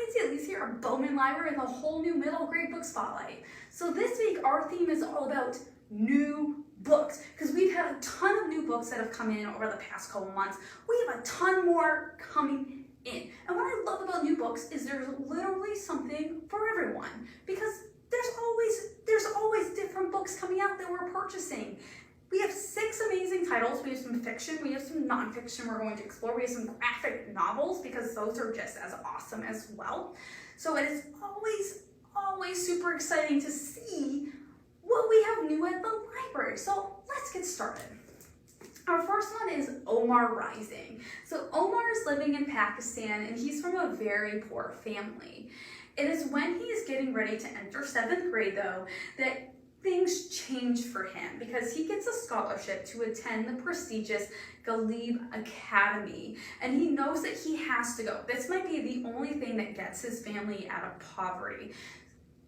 Lindsay, Elise here at Bowman Library and the whole new middle grade book spotlight. So this week our theme is all about new books because we've had a ton of new books that have come in over the past couple months. We have a ton more coming in. And what I love about new books is there's literally something for everyone because there's always different books coming out that we're purchasing. We have 6 amazing titles. We have some fiction, we have some nonfiction we're going to explore. We have some graphic novels because those are just as awesome as well. So it is always super exciting to see what we have new at the library. So let's get started. Our first one is Omar Rising. So Omar is living in Pakistan and he's from a very poor family. It is when he is getting ready to enter 7th grade though that things change for him because he gets a scholarship to attend the prestigious Libby Academy and he knows that he has to go. This might be the only thing that gets his family out of poverty.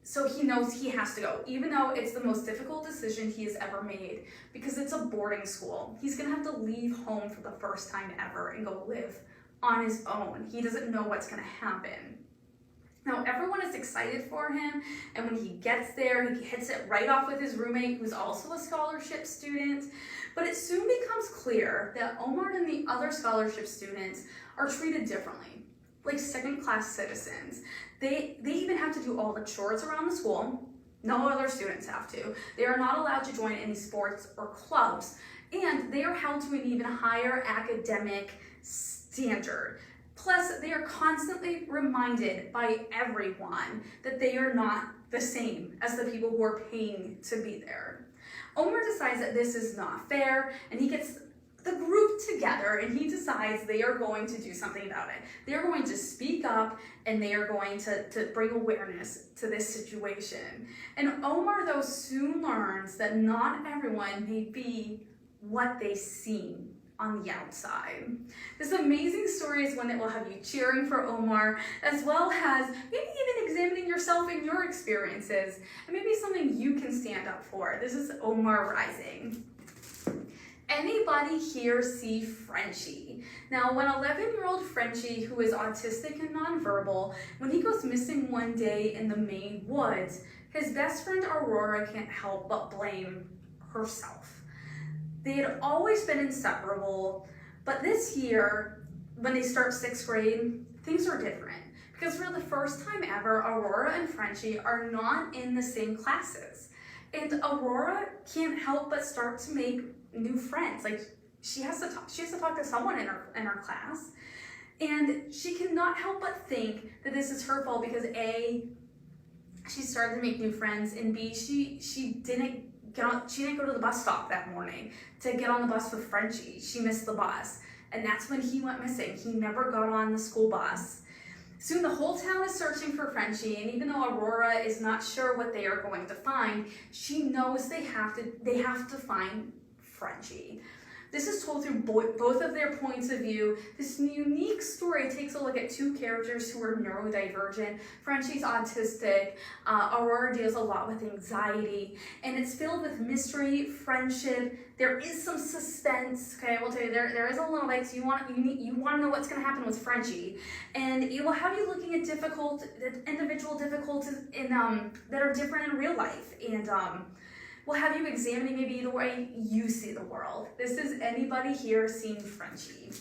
So he knows he has to go, even though it's the most difficult decision he has ever made because it's a boarding school. He's gonna have to leave home for the first time ever and go live on his own. He doesn't know what's gonna happen. Now, everyone is excited for him, and when he gets there, he hits it right off with his roommate, who's also a scholarship student. But it soon becomes clear that Omar and the other scholarship students are treated differently, like second-class citizens. They even have to do all the chores around the school. No other students have to. They are not allowed to join any sports or clubs, and they are held to an even higher academic standard. Plus, they are constantly reminded by everyone that they are not the same as the people who are paying to be there. Omar decides that this is not fair, and he gets the group together and he decides they are going to do something about it. They are going to speak up and they are going to bring awareness to this situation. And Omar, though, soon learns that not everyone may be what they seem on the outside. This amazing story is one that will have you cheering for Omar, as well as maybe even examining yourself in your experiences, and maybe something you can stand up for. This is Omar Rising. Anybody here see Frenchie? Now, when 11-year-old Frenchie, who is autistic and nonverbal, when he goes missing one day in the Maine woods, his best friend Aurora can't help but blame herself. They had always been inseparable, but this year, when they start 6th grade, things are different. Because for the first time ever, Aurora and Frenchie are not in the same classes. And Aurora can't help but start to make new friends. Like, she has to talk to someone in her class. And she cannot help but think that this is her fault because A, she started to make new friends, and B, she didn't go to the bus stop that morning to get on the bus with Frenchie. She missed the bus, and that's when he went missing. He never got on the school bus. Soon the whole town is searching for Frenchie, and even though Aurora is not sure what they are going to find, she knows they have to find Frenchie. This is told through both of their points of view. This unique story takes a look at 2 characters who are neurodivergent. Frenchie's autistic, Aurora deals a lot with anxiety, and it's filled with mystery, friendship. There is some suspense. Okay, I will tell you, there is a little bit. So you want to know what's going to happen with Frenchie, and it will have you looking at individual difficulties that are different in real life, and we'll have you examining maybe the way you see the world. This is Anybody Here Seen Frenchie?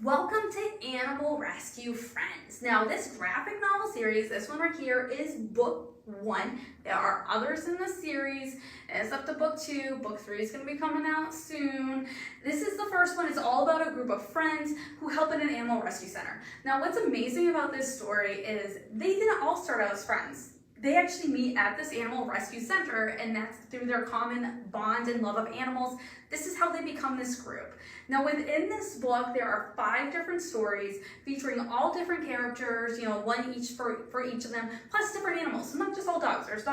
Welcome to Animal Rescue Friends. Now, this graphic novel series, this one right here, is book 1. There are others in the series. It's up to book 2. Book 3 is going to be coming out soon. This is the first one. It's all about a group of friends who help in an animal rescue center. Now, what's amazing about this story is they didn't all start out as friends. They actually meet at this animal rescue center, and that's through their common bond and love of animals. This is how they become this group. Now, within this book, there are 5 different stories featuring all different characters, one each for each of them, plus different animals. So not just all dogs. There's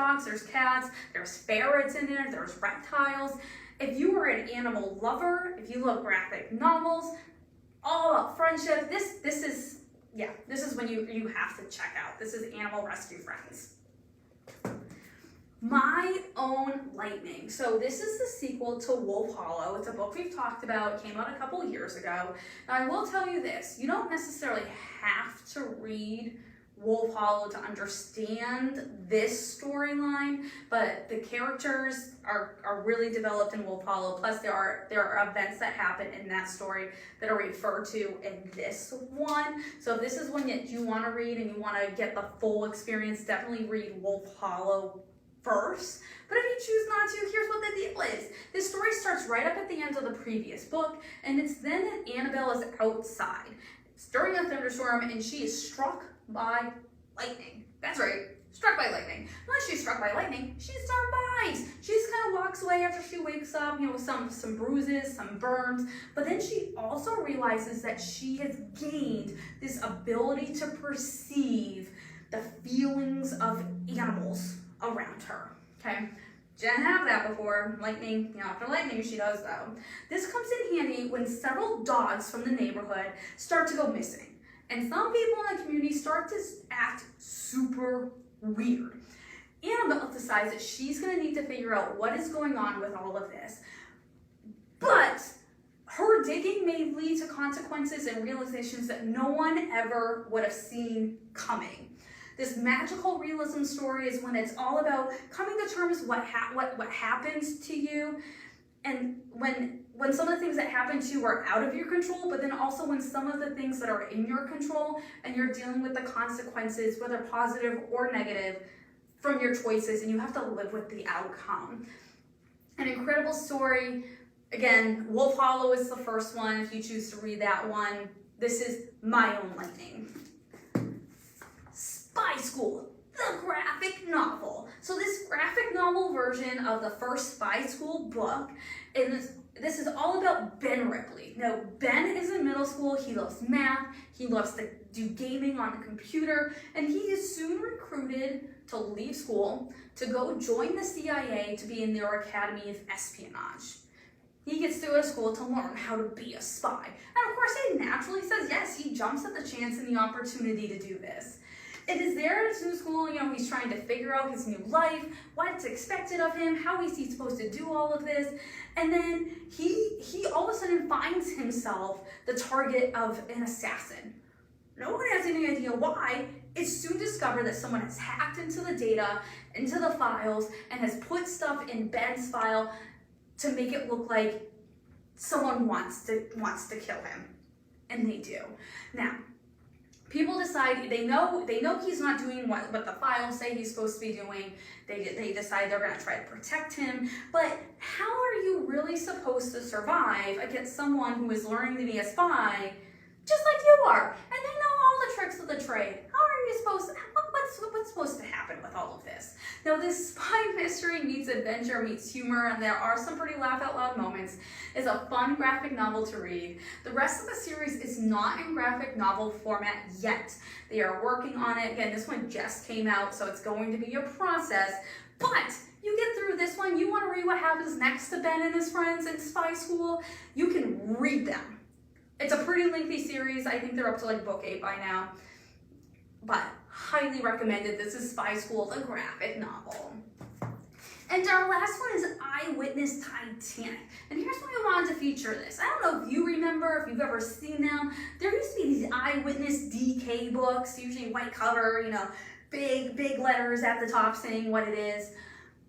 cats, there's ferrets in there, there's reptiles. If you are an animal lover, if you love graphic novels, all about friendship, this is when you have to check out. This is Animal Rescue Friends. My Own Lightning. So this is the sequel to Wolf Hollow. It's a book we've talked about. It came out a couple years ago. Now I will tell you this, you don't necessarily have to read Wolf Hollow to understand this storyline, but the characters are really developed in Wolf Hollow. Plus, there are events that happen in that story that are referred to in this one. So if this is one that you want to read and you want to get the full experience, definitely read Wolf Hollow first. But if you choose not to, here's what the deal is. This story starts right up at the end of the previous book, and it's then that Annabelle is outside. It's during a thunderstorm, and she is struck by lightning. That's right, struck by lightning. Once she's struck by lightning, she survives. She just kind of walks away after she wakes up, with some bruises, some burns. But then she also realizes that she has gained this ability to perceive the feelings of animals around her. Okay. She didn't have that before. Lightning, after lightning she does though. This comes in handy when several dogs from the neighborhood start to go missing. And some people in the community start to act super weird. Annabelle decides that she's going to need to figure out what is going on with all of this. But her digging may lead to consequences and realizations that no one ever would have seen coming. This magical realism story is when it's all about coming to terms with what happens to you, and when some of the things that happen to you are out of your control, but then also when some of the things that are in your control and you're dealing with the consequences, whether positive or negative, from your choices, and you have to live with the outcome. An incredible story. Again, Wolf Hollow is the first one if you choose to read that one. This is My Own Lightning. Spy School, the graphic novel. So this graphic novel version of the first Spy School book, and this is all about Ben Ripley. Now, Ben is in middle school. He loves math. He loves to do gaming on the computer, and he is soon recruited to leave school to go join the CIA to be in their Academy of Espionage. He gets to go to school to learn how to be a spy. And of course, he naturally says yes. He jumps at the chance and the opportunity to do this. It is there at his new school, he's trying to figure out his new life, what's expected of him, how is he supposed to do all of this, and then he all of a sudden finds himself the target of an assassin. No one has any idea why. It's soon discovered that someone has hacked into the data, into the files, and has put stuff in Ben's file to make it look like someone wants to kill him, and they do. Now, people decide, they know he's not doing what the files say he's supposed to be doing. They decide they're going to try to protect him. But how are you really supposed to survive against someone who is learning to be a spy just like you are? And they know all the tricks of the trade. How are you supposed to, what's supposed to happen with all of this? Now, this spy mystery meets adventure, meets humor, and there are some pretty laugh out loud moments. It's a fun graphic novel to read. The rest of the series is not in graphic novel format yet. They are working on it. Again, this one just came out, so it's going to be a process. But you get through this one, you want to read what happens next to Ben and his friends in Spy School, you can read them. It's a pretty lengthy series. I think they're up to like book 8 by now. But highly recommended. This is Spy School, the graphic novel. And our last one is Eyewitness Titanic. And here's why I wanted to feature this. I don't know if you remember, if you've ever seen them. There used to be these Eyewitness DK books, usually white cover, big letters at the top saying what it is.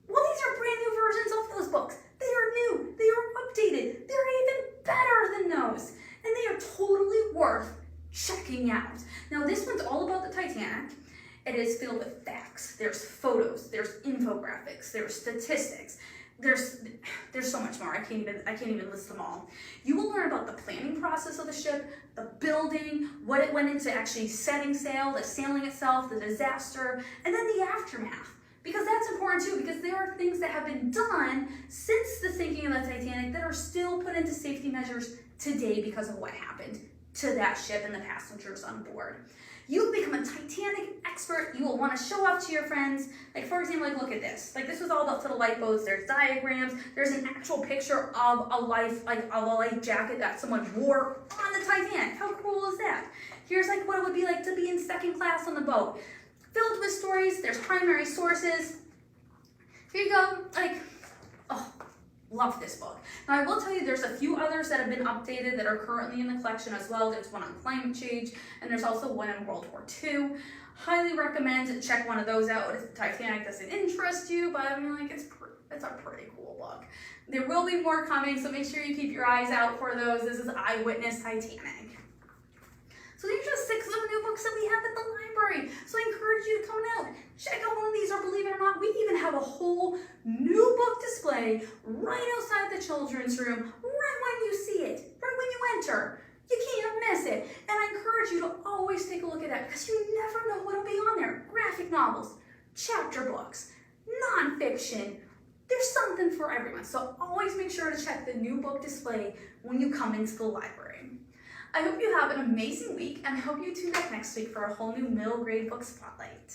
Well, these are brand new versions of those books. They are new, they are updated, they're even better than those. And they are totally worth checking out. Now, this one's all about the Titanic. It is filled with facts. There's photos, there's infographics, there's statistics. There's so much more. I can't even list them all. You will learn about the planning process of the ship, the building, what it went into actually setting sail, the sailing itself, the disaster, and then the aftermath. Because that's important too, because there are things that have been done since the sinking of the Titanic that are still put into safety measures today because of what happened to that ship and the passengers on board. You become a Titanic expert. You will want to show off to your friends. Like, for example, look at this. This was all about for the lifeboats. There's diagrams. There's an actual picture of a life jacket that someone wore on the Titanic. How cool is that? Here's what it would be like to be in second class on the boat. Filled with stories. There's primary sources. Here you go. Love this book. Now I will tell you there's a few others that have been updated that are currently in the collection as well. There's one on climate change, and there's also one in World War II. Highly recommend check one of those out if Titanic doesn't interest you, but I mean, like, it's a pretty cool book. There will be more coming, so make sure you keep your eyes out for those. This is Eyewitness Titanic. So these are 6 of the new books that we have at the library. So I encourage you to come out, check out one of these, or believe it or not, we even have a whole new book display right outside the children's room, right when you see it, right when you enter. You can't miss it. And I encourage you to always take a look at that because you never know what'll be on there. Graphic novels, chapter books, nonfiction. There's something for everyone. So always make sure to check the new book display when you come into the library. I hope you have an amazing week, and I hope you tune back next week for a whole new middle grade book spotlight.